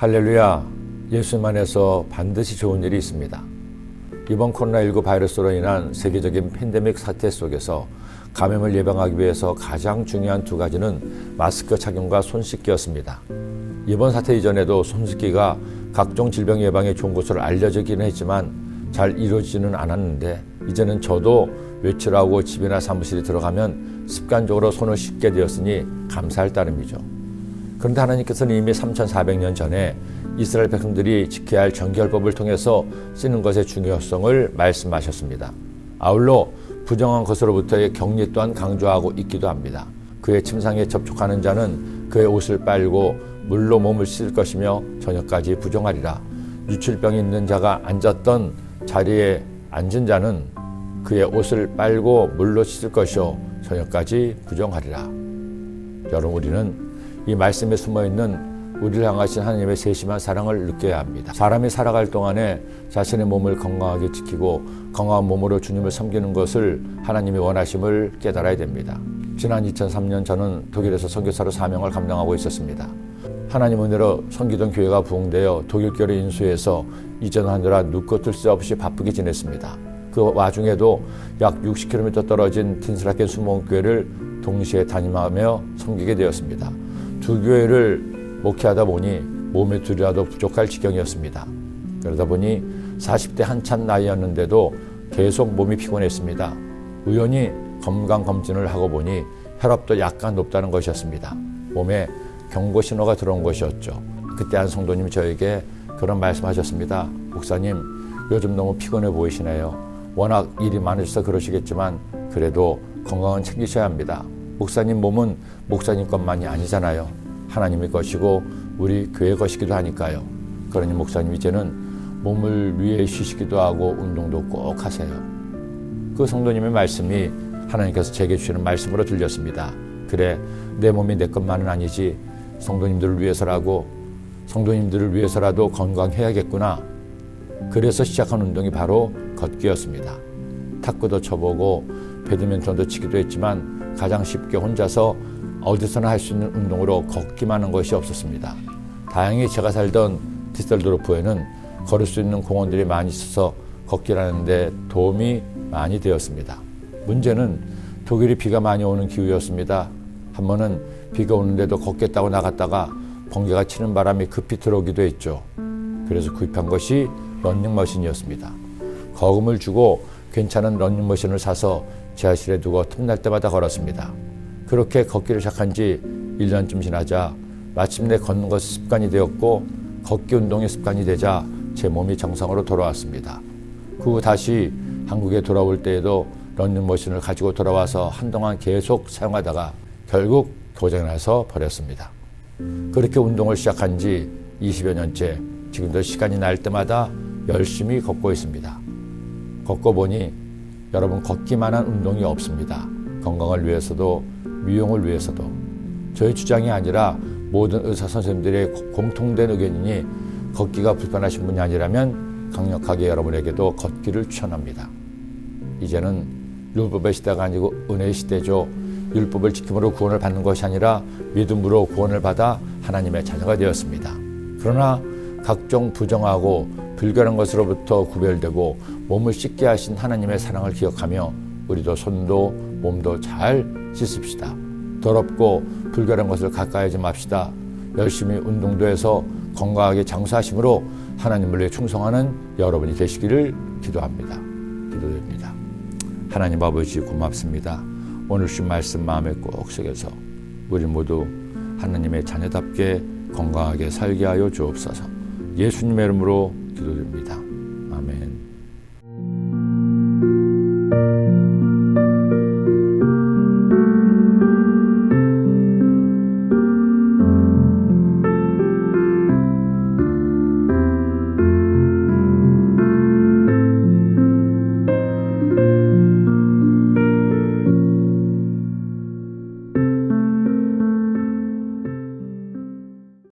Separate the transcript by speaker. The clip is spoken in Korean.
Speaker 1: 할렐루야, 예수님 안에서 반드시 좋은 일이 있습니다. 이번 코로나19 바이러스로 인한 세계적인 팬데믹 사태 속에서 감염을 예방하기 위해서 가장 중요한 두 가지는 마스크 착용과 손 씻기였습니다. 이번 사태 이전에도 손 씻기가 각종 질병 예방에 좋은 것으로 알려지기는 했지만 잘 이루어지지는 않았는데, 이제는 저도 외출하고 집이나 사무실에 들어가면 습관적으로 손을 씻게 되었으니 감사할 따름이죠. 그런데 하나님께서는 이미 3400년 전에 이스라엘 백성들이 지켜야 할 정결법을 통해서 씻는 것의 중요성을 말씀하셨습니다. 아울러 부정한 것으로부터의 격리 또한 강조하고 있기도 합니다. 그의 침상에 접촉하는 자는 그의 옷을 빨고 물로 몸을 씻을 것이며 저녁까지 부정하리라. 유출병이 있는 자가 앉았던 자리에 앉은 자는 그의 옷을 빨고 물로 씻을 것이요 저녁까지 부정하리라. 여러분, 우리는 이 말씀에 숨어있는 우리를 향하신 하나님의 세심한 사랑을 느껴야 합니다. 사람이 살아갈 동안에 자신의 몸을 건강하게 지키고 건강한 몸으로 주님을 섬기는 것을 하나님이 원하심을 깨달아야 됩니다. 지난 2003년 저는 독일에서 선교사로 사명을 감당하고 있었습니다. 하나님 은혜로 섬기던 교회가 부흥되어 독일교회를 인수해서 이전하느라 눕고 뜰 새 없이 바쁘게 지냈습니다. 그 와중에도 약 60km 떨어진 틴스라켄 수목교회를 동시에 다니며 섬기게 되었습니다. 두 교회를 목회하다 보니 몸의 둘이라도 부족할 지경이었습니다. 그러다 보니 40대 한참 나이였는데도 계속 몸이 피곤했습니다. 우연히 건강검진을 하고 보니 혈압도 약간 높다는 것이었습니다. 몸에 경고 신호가 들어온 것이었죠. 그때 한 성도님이 저에게 그런 말씀하셨습니다. 목사님, 요즘 너무 피곤해 보이시네요. 워낙 일이 많으셔서 그러시겠지만 그래도 건강은 챙기셔야 합니다. 목사님 몸은 목사님 것만이 아니잖아요. 하나님의 것이고 우리 교회 것이기도 하니까요. 그러니 목사님 이제는 몸을 위해 쉬시기도 하고 운동도 꼭 하세요. 그 성도님의 말씀이 하나님께서 제게 주시는 말씀으로 들렸습니다. 그래, 내 몸이 내 것만은 아니지. 성도님들을 위해서라고, 성도님들을 위해서라도 건강해야겠구나. 그래서 시작한 운동이 바로 걷기였습니다. 탁구도 쳐보고 배드민턴도 치기도 했지만 가장 쉽게 혼자서 어디서나 할 수 있는 운동으로 걷기만 한 것이 없었습니다. 다행히 제가 살던 디셀도르프에는 걸을 수 있는 공원들이 많이 있어서 걷기를 하는데 도움이 많이 되었습니다. 문제는 독일이 비가 많이 오는 기후였습니다. 한 번은 비가 오는데도 걷겠다고 나갔다가 번개가 치는 바람에 급히 들어오기도 했죠. 그래서 구입한 것이 러닝머신이었습니다. 거금을 주고 괜찮은 러닝머신을 사서 지하실에 두고 틈날 때마다 걸었습니다. 그렇게 걷기를 시작한 지 1년쯤 지나자 마침내 걷는 것이 습관이 되었고 걷기 운동이 습관이 되자 제 몸이 정상으로 돌아왔습니다. 그 후 다시 한국에 돌아올 때에도 러닝머신을 가지고 돌아와서 한동안 계속 사용하다가 결국 고장이 나서 버렸습니다. 그렇게 운동을 시작한 지 20여 년째 지금도 시간이 날 때마다 열심히 걷고 있습니다. 걷고 보니 여러분, 걷기만한 운동이 없습니다. 건강을 위해서도 미용을 위해서도. 저의 주장이 아니라 모든 의사 선생님들의 공통된 의견이니 걷기가 불편하신 분이 아니라면 강력하게 여러분에게도 걷기를 추천합니다. 이제는 율법의 시대가 아니고 은혜의 시대죠. 율법을 지킴으로 구원을 받는 것이 아니라 믿음으로 구원을 받아 하나님의 자녀가 되었습니다. 그러나 각종 부정하고 불결한 것으로부터 구별되고 몸을 씻게 하신 하나님의 사랑을 기억하며 우리도 손도 몸도 잘 씻읍시다. 더럽고 불결한 것을 가까이 하지 맙시다. 열심히 운동도 해서 건강하게 장수하심으로 하나님을 위해 충성하는 여러분이 되시기를 기도합니다. 기도드립니다. 하나님 아버지, 고맙습니다. 오늘 주신 말씀 마음에 꼭 새겨서 우리 모두 하나님의 자녀답게 건강하게 살게 하여 주옵소서. 예수님의 이름으로 기도드립니다.